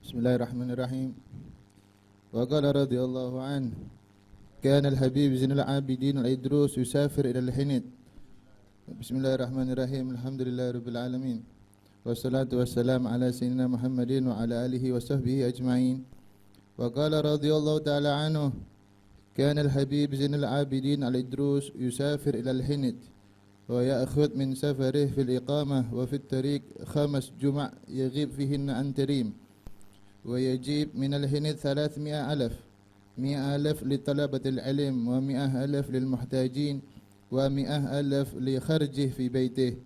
Bismillahirrahmanirrahim. Wa qala radhiyallahu anhu kana al-habib Zainul Abidin al-Idrus yusafir ila al-Hind. Bismillahirrahmanirrahim. Alhamdulillahirabbil alamin. Wassalatu wassalamu ala sayyidina Muhammadin wa ala alihi wa sahbihi ajma'in. Wa qala radhiyallahu ta'ala anhu kana al-habib Zainul Abidin al-Idrus yusafir ila al-Hind wa ya'khudh min safarihi fil iqamah wa fit tariq 5 juma' yaghib fihinna an tarim. ويجيب من الهند 300,000 100,000 لطلبة العلم و100,000 للمحتاجين و100,000 لخرجه في بيته.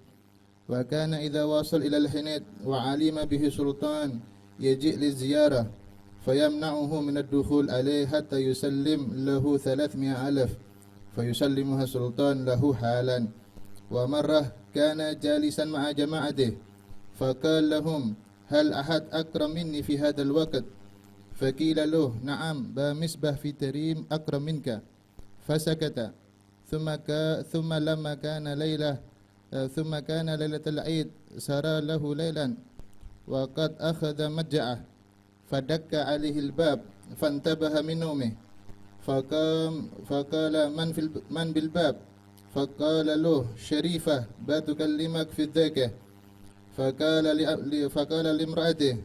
وكان إذا وصل إلى الهند وعلم به سلطان يجيء للزيارة فيمنعه من الدخول عليه حتى يسلم له 300,000 فيسلمها السلطان له حالا. ومرة كان جالسا مع جماعته فقال لهم هل أحد أكرم مني في هذا الوقت؟ فقيل له نعم با مصباح في تريم أكرم منك. فسكت. ثم لما كان ليلة العيد سرى له ليلا وقد أخذ مضجعه فدق عليه الباب فانتبه من نومه فقال من بالباب؟ فقال له شريفة بتكلمك في الذكر. فقال لامرأته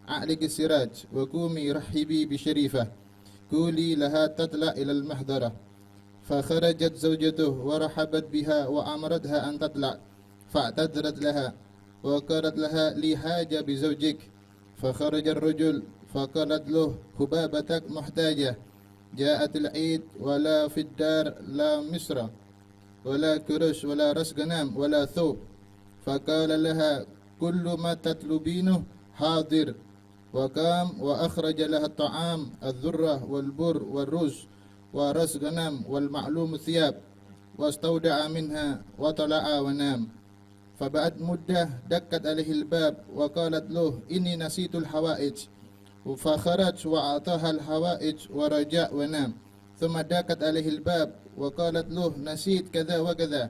أعلق السراج وقومي رحبي بشريفة قولي لها تطلع إلى المحضرة. فخرجت زوجته ورحبت بها وأمرتها أن تطلع فاعتذرت لها وقالت لها لي حاجة بزوجك. فخرج الرجل فقالت له حبابتك محتاجة جاءت العيد ولا في الدار لا مصر ولا كرش ولا رأس غنم ولا ثوب. فقال لها كل ما تطلبينه حاضر. وقام وأخرج لها الطعام الذرة والبر والرز ورأس غنم والمعلوم الثياب واستودع منها وطلع ونام. فبعد مدة دقت عليه الباب وقالت له إني نسيت الحوائج. فخرج وأعطاها الحوائج ورجع ونام. ثم دقت عليه الباب وقالت له نسيت كذا وكذا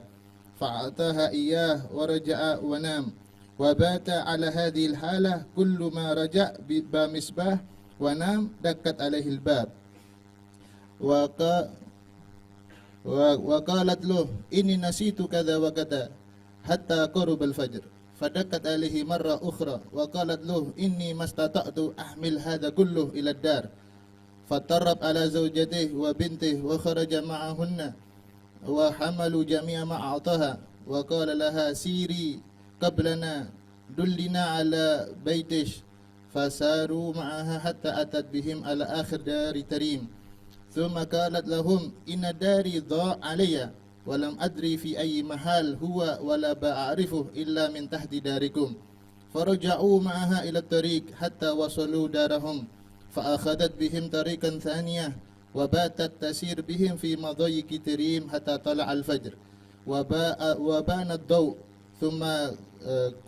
فأعطاها إياه ورجع ونام. وبات على هذه الحالة كل ما رجع بمصباح ونام دقت عليه الباب وقالت له إني نسيت كذا وكذا حتى قرب الفجر. فدقت عليه مرة أخرى وقالت له إني ما استطعت أحمل هذا كله إلى الدار. فاضطرب على زوجته وبنته وخرج معهن وحملوا جميع ما أعطاها وقال لها سيري قبلنا دلنا على بيتش. فساروا معها حتى أتت بهم على آخر دار تريم. ثم قالت لهم إن داري ضاع علي ولم أدري في أي محل هو ولا بعرفه إلا من تحت داركم. فرجعوا معها إلى الطريق حتى وصلوا دارهم فأخذت بهم طريقا ثانية وباتت تسير بهم في مضيق تريم حتى طلع الفجر وبان الضوء ثم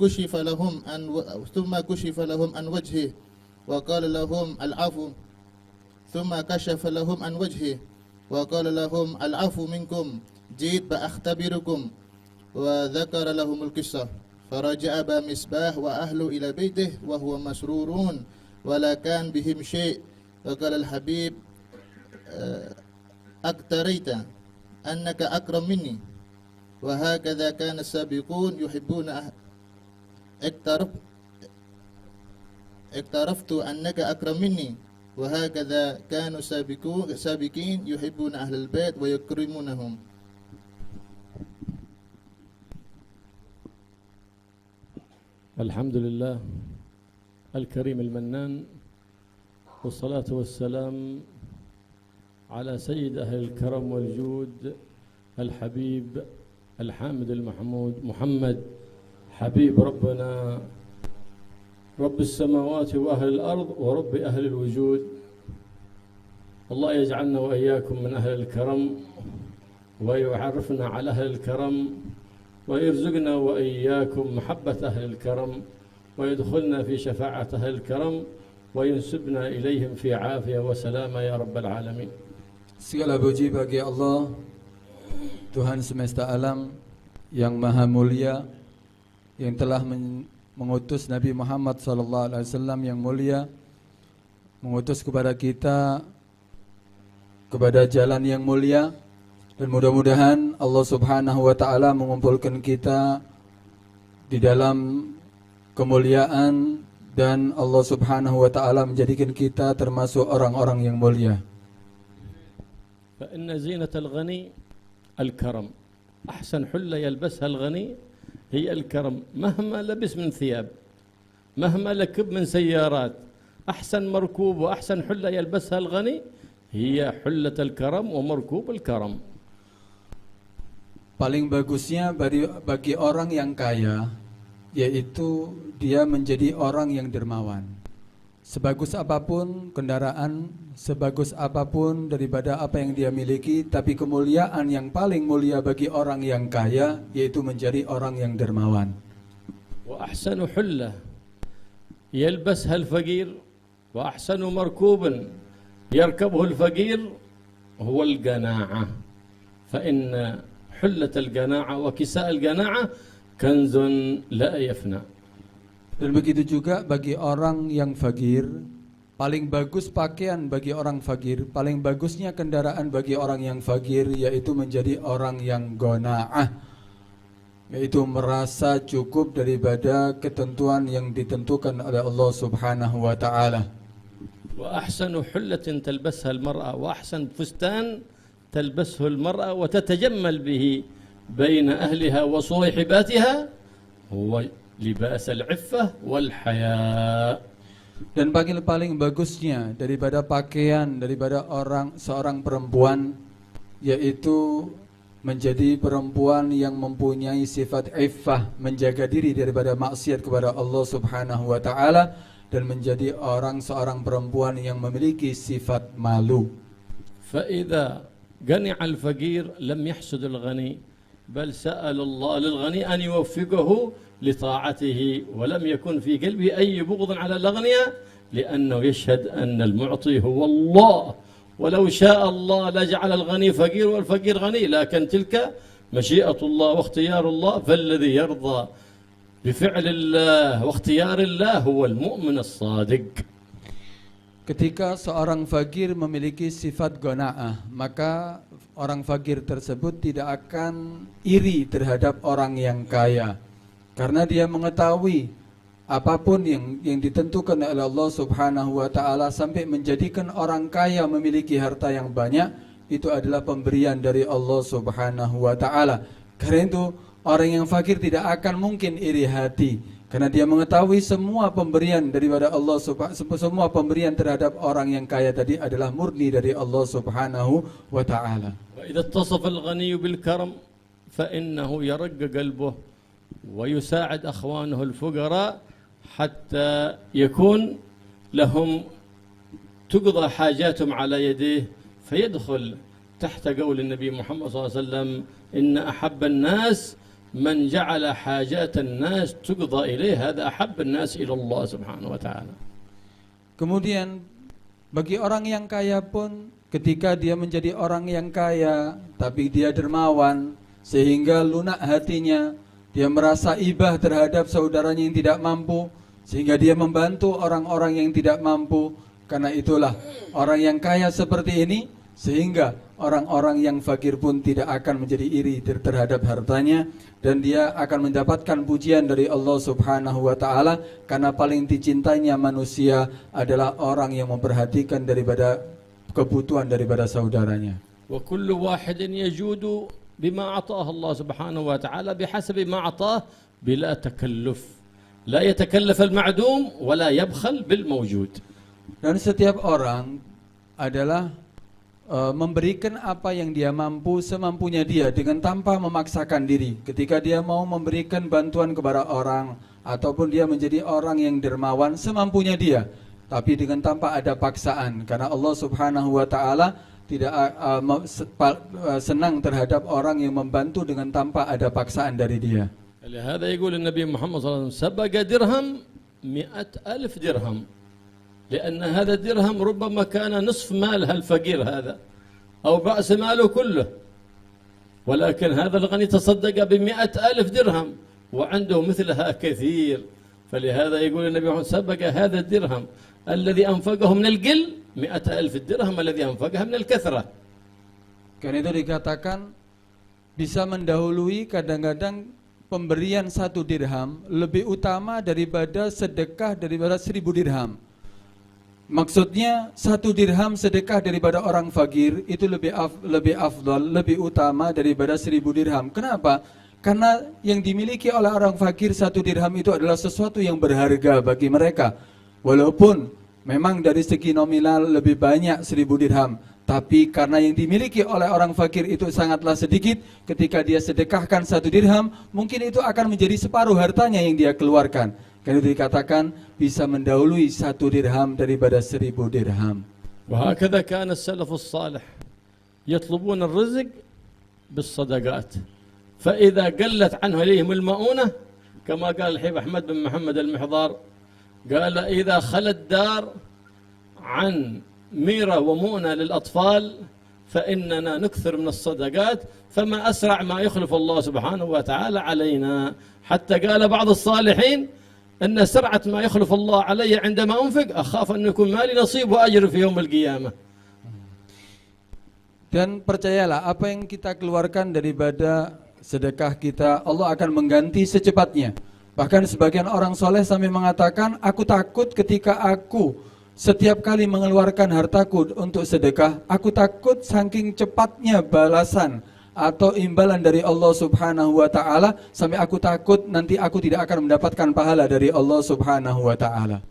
كشف لهم عن وجهه وقال لهم العفو. ثم كشف لهم عن وجهه وقال لهم العفو منكم جئت بأختبركم وذكر لهم القصة. فرجع بمصباح وأهله إلى بيته وهو مسرورون ولا كان بهم شيء. وقال الحبيب أكتريت أنك أكرم مني وهكذا كان السابقون يحبون اقترفت أنك أكرم مني وهكذا كانوا السابقين يحبون أهل البيت ويكرمونهم. الحمد لله الكريم المنان والصلاة والسلام على سيد أهل الكرم والجود الحبيب الحامد المحمود محمد حبيب ربنا رب السماوات وأهل الأرض ورب أهل الوجود. الله يجعلنا وإياكم من أهل الكرم ويعرفنا على أهل الكرم ويرزقنا وإياكم محبة أهل الكرم ويدخلنا في شفاعة أهل الكرم وينسبنا إليهم في عافية وسلامة يا رب العالمين. Segala puji bagi Allah, Tuhan semesta alam yang maha mulia, yang telah mengutus Nabi Muhammad SAW yang mulia mengutus kepada kita kepada jalan yang mulia, dan mudah-mudahan Allah Subhanahu wa taala mengumpulkan kita di dalam kemuliaan, dan Allah Subhanahu wa taala menjadikan kita termasuk orang-orang yang mulia. فإن زينة الغني الكرم. أحسن حلة يلبسها الغني هي الكرم، مهما لبس من ثياب، مهما ركب من سيارات، أحسن مركوب وأحسن حلة يلبسها الغني هي حلة الكرم ومركوب الكرم. Paling bagusnya bagi orang yang kaya, yaitu dia menjadi orang yang dermawan. Sebagus apapun kendaraan, sebagus apapun daripada apa yang dia miliki, tapi kemuliaan yang paling mulia bagi orang yang kaya yaitu menjadi orang yang dermawan. وأحسن حلة يلبسها الفقير وأحسن مركوب يركبه الفقير هو القناعة، فإن حلة القناعة وكساء القناعة كنز لا يفنى. Dan begitu juga bagi orang yang fakir, paling bagus pakaian bagi orang fakir, paling bagusnya kendaraan bagi orang yang fakir yaitu menjadi orang yang qanaah, yaitu merasa cukup daripada ketentuan yang ditentukan oleh Allah Subhanahu wa taala. وأحسن حلة تلبسها المرأة وأحسن فستان تلبسه المرأة وتتجمل به بين أهلها وصاحباتها هو لباس العفة والحياء. Dan paling bagusnya daripada pakaian daripada seorang perempuan yaitu menjadi perempuan yang mempunyai sifat iffah, menjaga diri daripada maksiat kepada Allah Subhanahu wa taala, dan menjadi seorang perempuan yang memiliki sifat malu. فإذا قنع الفقير لم يحسد الغني بل سأل الله للغني أن يوفقه لطاعته، ولم يكن في قلبه أي بغض على الأغنياء لأنه يشهد أن المعطي هو الله، ولو شاء الله لجعل الغني فقير والفقير غني، لكن تلك مشيئة الله واختيار الله، فالذي يرضى بفعل الله واختيار الله هو المؤمن الصادق. Ketika seorang fakir memiliki sifat qanaah, maka orang fakir tersebut tidak akan iri terhadap orang yang kaya, karena dia mengetahui apapun yang ditentukan oleh Allah Subhanahu wa taala sampai menjadikan orang kaya memiliki harta yang banyak, itu adalah pemberian dari Allah Subhanahu wa taala. Karena itu orang yang fakir tidak akan mungkin iri hati, karena dia mengetahui semua pemberian daripada Allah semua pemberian terhadap orang yang kaya tadi adalah murni dari Allah Subhanahu wa taala. وإذا اتصف الغني بالكرم فإنه يرق قلبه ويساعد أخوانه الفقراء حتى يكون لهم تقضى حاجاتهم على يديه، فيدخل تحت قول النبي محمد صلى الله عليه وسلم إن أحب الناس من جعل حاجات الناس تقضى إليه، هذا أحب الناس إلى الله سبحانه وتعالى. Kemudian bagi orang yang kaya pun, ketika dia menjadi orang yang kaya tapi dia dermawan sehingga lunak hatinya, dia merasa ibah terhadap saudaranya yang tidak mampu, sehingga dia membantu orang-orang yang tidak mampu. Karena itulah orang yang kaya seperti ini, sehingga orang-orang yang fakir pun tidak akan menjadi iri terhadap hartanya, dan dia akan mendapatkan pujian dari Allah Subhanahu wa taala, karena paling dicintainya manusia adalah orang yang memperhatikan daripada kebutuhan daripada saudaranya. وكل واحد يجود بما أعطاه الله سبحانه وتعالى بحسب ما أعطاه بلا تكلف، لا يتكلف المعدوم ولا يبخل بالموجود. Dan setiap orang adalah memberikan apa yang dia mampu semampunya dia, dengan tanpa memaksakan diri. Ketika dia mau memberikan bantuan kepada orang, ataupun dia menjadi orang yang dermawan semampunya dia, tapi dengan tanpa ada paksaan, karena Allah Subhanahu wa taala tidak senang terhadap orang yang membantu dengan tanpa ada paksaan dari dia. لهذا يقول النبي محمد صلى الله عليه وسلم سبق درهم 100,000 درهم، لأن هذا الدرهم ربما كان نصف مال الفقير هذا أو رأس ماله كله، ولكن هذا الغني تصدق ب100,000 درهم وعنده مثلها كثير، فلهذا يقول النبي محمد سبق هذا الدرهم الذي أنفقه من القل 100,000 الدرهم الذي أنفقها من الكثرة. Karena itu dikatakan bisa mendahului kadang-kadang pemberian 1 dirham lebih utama daripada sedekah daripada 1000 dirham. Maksudnya 1 dirham sedekah daripada orang fakir itu lebih afdal, lebih utama daripada 1000 dirham. Kenapa? Karena yang dimiliki oleh orang fakir 1 dirham itu adalah sesuatu yang berharga bagi mereka. Walaupun memang dari segi nominal lebih banyak 1000 dirham, tapi karena yang dimiliki oleh orang fakir itu sangatlah sedikit, ketika dia sedekahkan 1 dirham, mungkin itu akan menjadi separuh hartanya yang dia keluarkan. Karena itu dikatakan bisa mendahului 1 dirham daripada 1000 dirham. وهكذا كان السلف الصالح يطلبون الرزق بالصدقات، فإذا قلت عنه إليهم المؤونة كما قال الحبيب أحمد بن محمد المحضار، قال إذا خلت دار عن ميرة ومؤنة للأطفال فإننا نكثر من الصدقات، فما أسرع ما يخلف الله سبحانه وتعالى علينا. حتى قال بعض الصالحين أن سرعة ما يخلف الله علي عندما أنفق أخاف أن يكون مالي نصيب وأجر في يوم القيامة. Dan percayalah apa yang kita keluarkan daripada sedekah kita, Allah akan mengganti secepatnya. Bahkan sebagian orang soleh sampai mengatakan, aku takut ketika aku setiap kali mengeluarkan hartaku untuk sedekah, aku takut saking cepatnya balasan atau imbalan dari Allah Subhanahu wa taala, sampai aku takut nanti aku tidak akan mendapatkan pahala dari Allah Subhanahu wa taala.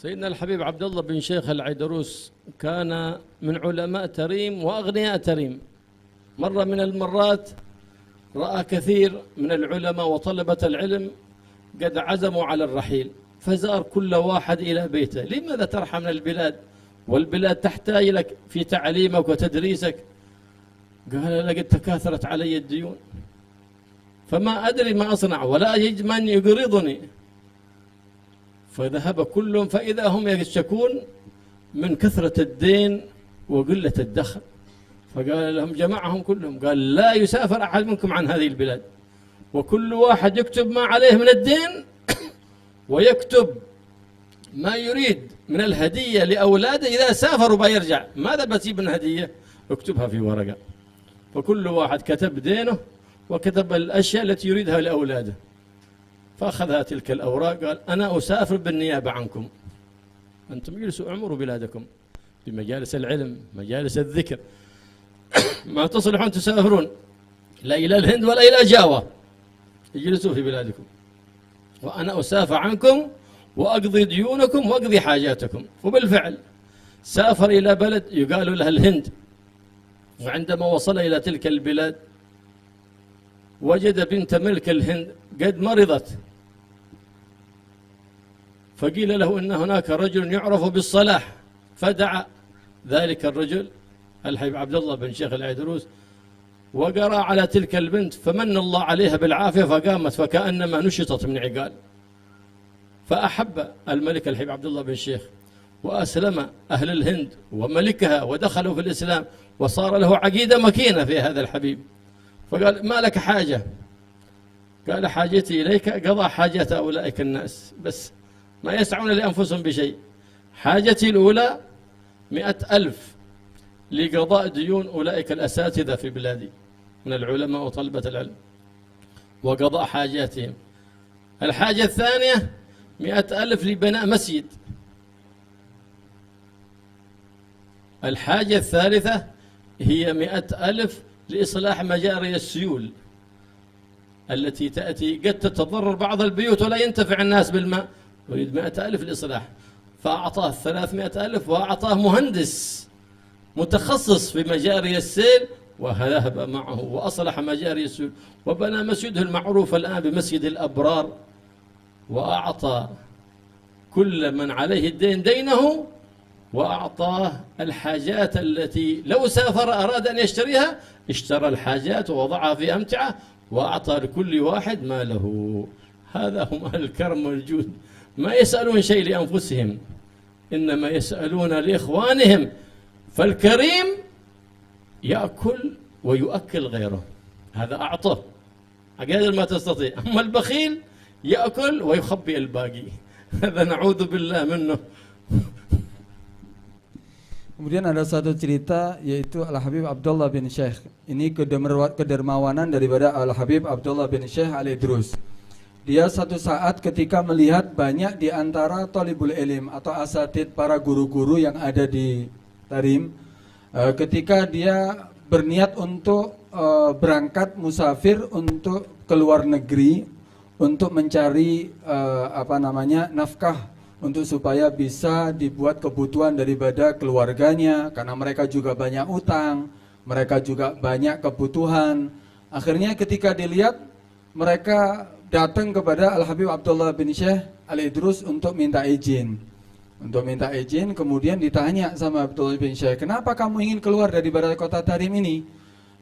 سيدنا الحبيب عبد الله بن شيخ العيدروس كان من علماء تريم وأغنياء تريم. مرة من المرات رأى كثير من العلماء وطلبة العلم قد عزموا على الرحيل، فزار كل واحد إلى بيته. لماذا ترحل من البلاد والبلاد تحتاج لك في تعليمك وتدريسك؟ قال لقد تكاثرت علي الديون فما أدري ما أصنع ولا أجد من يقرضني. فذهب كلهم فإذا هم يشتكون من كثرة الدين وقلة الدخل. فقال لهم جمعهم كلهم قال لا يسافر أحد منكم عن هذه البلاد، وكل واحد يكتب ما عليه من الدين ويكتب ما يريد من الهدية لأولاده إذا سافروا بيرجع، ماذا بسيب من هدية؟ اكتبها في ورقة. فكل واحد كتب دينه وكتب الأشياء التي يريدها لأولاده، فأخذها تلك الأوراق قال أنا أسافر بالنيابة عنكم، أنتم جلسوا اعمروا بلادكم بمجالس العلم مجالس الذكر، ما تصلحون تسافرون لا إلى الهند ولا إلى جاوة، اجلسوا في بلادكم وأنا أسافر عنكم وأقضي ديونكم وأقضي حاجاتكم. وبالفعل سافر إلى بلد يقال لها الهند، وعندما وصل إلى تلك البلاد وجد بنت ملك الهند قد مرضت، فقيل له إن هناك رجل يعرف بالصلاح، فدعا ذلك الرجل الحبيب عبد الله بن شيخ العيدروس وقرأ على تلك البنت فمن الله عليها بالعافية فقامت فكأنما نشطت من عقال. فأحب الملك الحبيب عبد الله بن شيخ وأسلم أهل الهند وملكها ودخلوا في الإسلام وصار له عقيدة مكينة في هذا الحبيب. فقال ما لك حاجة؟ قال حاجتي إليك قضاء حاجة أولئك الناس، بس ما يسعون لأنفسهم بشيء. حاجتي الأولى 100,000 لقضاء ديون أولئك الأساتذة في بلادي من العلماء وطلبة العلم وقضاء حاجاتهم. الحاجة الثانية 100,000 لبناء مسجد. الحاجة الثالثة هي 100,000 لإصلاح مجاري السيول التي تأتي قد تتضرر بعض البيوت ولا ينتفع الناس بالماء، يريد 100,000 لإصلاح. فأعطاه 300,000 وأعطاه مهندس متخصص في مجاري السيل وذهب معه وأصلح مجاري السيول وبنى مسجده المعروف الآن بمسجد الأبرار، وأعطى كل من عليه الدين دينه، وأعطاه الحاجات التي لو سافر أراد أن يشتريها اشترى الحاجات ووضعها في أمتعة وأعطى لكل واحد ما له. هذا هم أهل الكرم والجود، ما يسألون شيء لأنفسهم إنما يسألون لإخوانهم. فالكريم يأكل ويؤكل غيره، هذا أعطه قدر ما تستطيع. أما البخيل يأكل ويخبئ الباقي. هذا نعوذ بالله منه. Kemudian ada satu cerita yaitu Al-Habib Abdullah bin Syekh. Ini kedermawanan daripada Al-Habib Abdullah bin Syekh Al-Idrus. Dia satu saat ketika melihat banyak di antara thalibul ilm atau asatid para guru-guru yang ada di Tarim, ketika dia berniat untuk berangkat musafir untuk ke luar negeri untuk mencari nafkah untuk supaya bisa dibuat kebutuhan daripada keluarganya, karena mereka juga banyak utang, mereka juga banyak kebutuhan. Akhirnya ketika dilihat, mereka datang kepada Al-Habib Abdullah bin Syekh Al-Idrus untuk minta izin. Kemudian ditanya sama Abdullah bin Syekh, kenapa kamu ingin keluar daripada kota Tarim ini?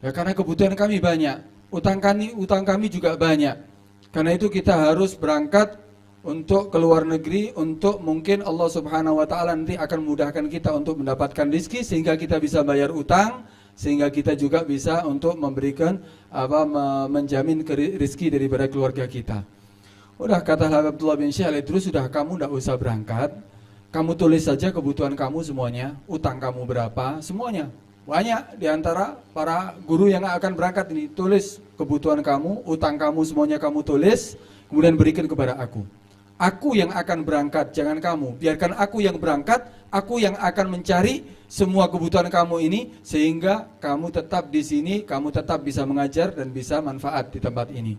Ya karena kebutuhan kami banyak, utang kami juga banyak. Karena itu kita harus berangkat untuk keluar negeri, untuk mungkin Allah Subhanahu wa taala nanti akan memudahkan kita untuk mendapatkan rezeki sehingga kita bisa bayar utang, sehingga kita juga bisa untuk memberikan menjamin rezeki daripada keluarga kita. Udah, kata Abdullah bin Syekh Al-Idrus, sudah, kamu enggak usah berangkat. Kamu tulis saja kebutuhan kamu semuanya, utang kamu berapa, semuanya. Banyak di antara para guru yang akan berangkat ini, tulis kebutuhan kamu, utang kamu semuanya kamu tulis, kemudian berikan kepada aku. Aku yang akan berangkat, jangan kamu. Biarkan aku yang berangkat, aku yang akan mencari semua kebutuhan kamu ini, sehingga kamu tetap di sini, kamu tetap bisa mengajar dan bisa manfaat di tempat ini.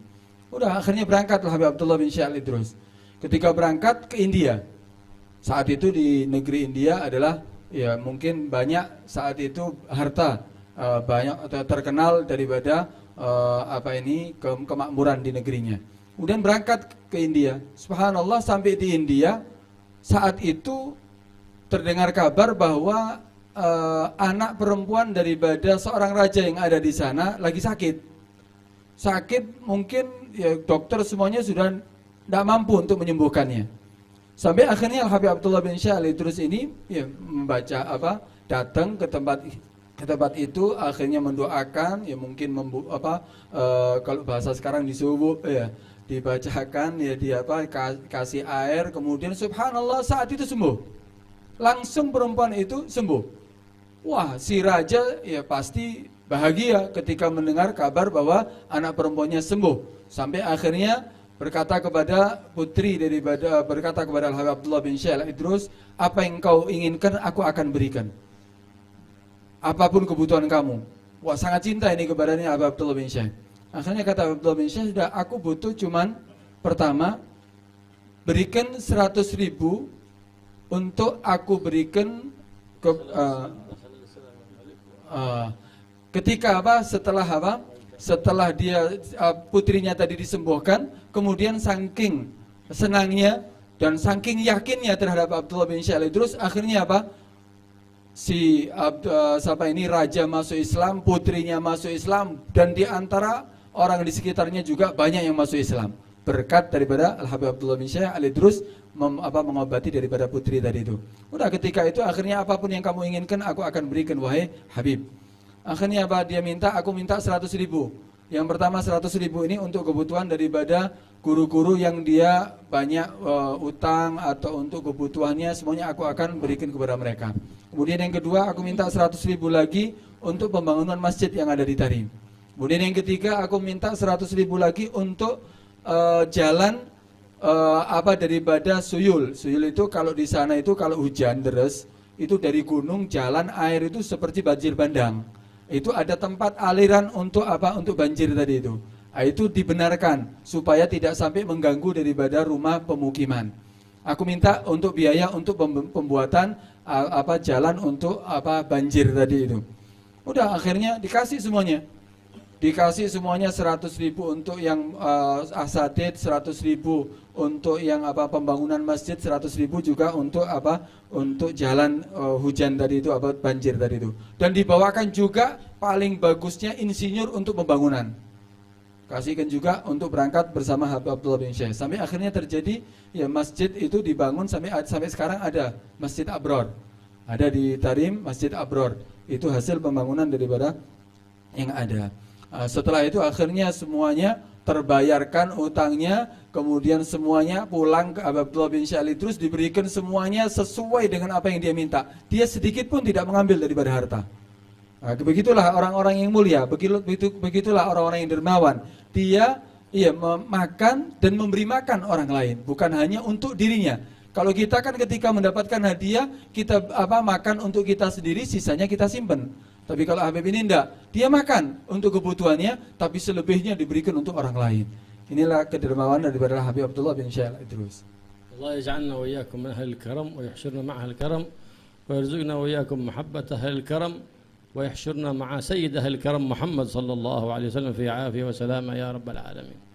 Udah, akhirnya berangkatlah Habib Abdullah bin Syekh Al-Idrus. Ketika berangkat ke India, saat itu di negeri India adalah, ya mungkin banyak saat itu harta, banyak terkenal daripada kemakmuran di negerinya. Kemudian berangkat ke India. Subhanallah, sampai di India, saat itu terdengar kabar bahwa anak perempuan daripada seorang raja yang ada di sana lagi sakit. Sakit mungkin ya dokter semuanya sudah tidak mampu untuk menyembuhkannya. Sampai akhirnya Al-Habib Abdullah bin Syekh Al-Idrus ini ya datang ke tempat itu, akhirnya mendoakan, ya mungkin kalau bahasa sekarang disubuh ya, dibacakan, ya kasih air, kemudian subhanallah saat itu sembuh. Langsung perempuan itu sembuh. Wah, si raja ya pasti bahagia ketika mendengar kabar bahwa anak perempuannya sembuh. Sampai akhirnya berkata kepada Al-Habib Abdullah bin Syekh Al-Idrus, apa yang kau inginkan aku akan berikan. Apapun kebutuhan kamu. Wah, sangat cinta ini kepadanya Habib Abdullah bin Syekh. Akhirnya kata Abdullah bin Syekh, sudah, aku butuh cuman pertama berikan 100.000 untuk aku berikan ke setelah dia putrinya tadi disembuhkan, kemudian saking senangnya dan saking yakinnya terhadap Abdullah bin Syekh Al-Idrus, akhirnya raja masuk Islam, putrinya masuk Islam, dan di antara orang di sekitarnya juga banyak yang masuk Islam berkat daripada Al-Habib Abdullah bin Syekh Al-Idrus mengobati daripada putri tadi itu. Udah, ketika itu akhirnya apapun yang kamu inginkan aku akan berikan wahai Habib. Akhirnya dia minta, aku minta 100.000. Yang pertama 100.000 ini untuk kebutuhan daripada guru-guru yang dia banyak utang atau untuk kebutuhannya, semuanya aku akan berikan kepada mereka. Kemudian yang kedua aku minta 100.000 lagi untuk pembangunan masjid yang ada di Tarim. Kemudian yang ketiga aku minta 100.000 lagi untuk jalan daripada Suyul. Suyul itu kalau di sana itu kalau hujan deras, itu dari gunung jalan air itu seperti banjir bandang. Itu ada tempat aliran untuk untuk banjir tadi itu. Itu dibenarkan supaya tidak sampai mengganggu daripada rumah pemukiman. Aku minta untuk biaya untuk pembuatan jalan untuk banjir tadi itu. Udah, akhirnya dikasih semuanya. Dikasih semuanya 100.000 untuk yang asatid, 100.000 untuk yang pembangunan masjid, 100.000 juga untuk untuk jalan hujan tadi itu, banjir tadi itu. Dan dibawakan juga paling bagusnya insinyur untuk pembangunan. Kasihkan juga untuk berangkat bersama Habib Abdullah bin Syekh. Sampai akhirnya terjadi ya masjid itu dibangun sampai sekarang ada Masjid Abror. Ada di Tarim Masjid Abror. Itu hasil pembangunan daripada yang ada. Setelah itu akhirnya semuanya terbayarkan utangnya, kemudian semuanya pulang ke Abdullah bin Syekh Al-Idrus, diberikan semuanya sesuai dengan apa yang dia minta. Dia sedikit pun tidak mengambil daripada harta. Nah, begitulah orang-orang yang mulia, begitulah orang-orang yang dermawan. Dia memakan dan memberi makan orang lain, bukan hanya untuk dirinya. Kalau kita kan ketika mendapatkan hadiah, kita makan untuk kita sendiri, sisanya kita simpen. Tapi kalau Habib ini enggak, dia makan untuk kebutuhannya, tapi selebihnya diberikan untuk orang lain. Inilah kedermawanan daripada Habib Abdullah bin Syekh Al-Idrus. Allah yaj'alna wa iyyakum min ahli al-karam wa yahshurna ma'a al-karam wa yarzuqna wa iyyakum mahabbata ahli al-karam wa yahshurna ma'a sayyid ahli al-karam Muhammad sallallahu alaihi wasallam fi 'afiyah wa salama ya rabbal alamin.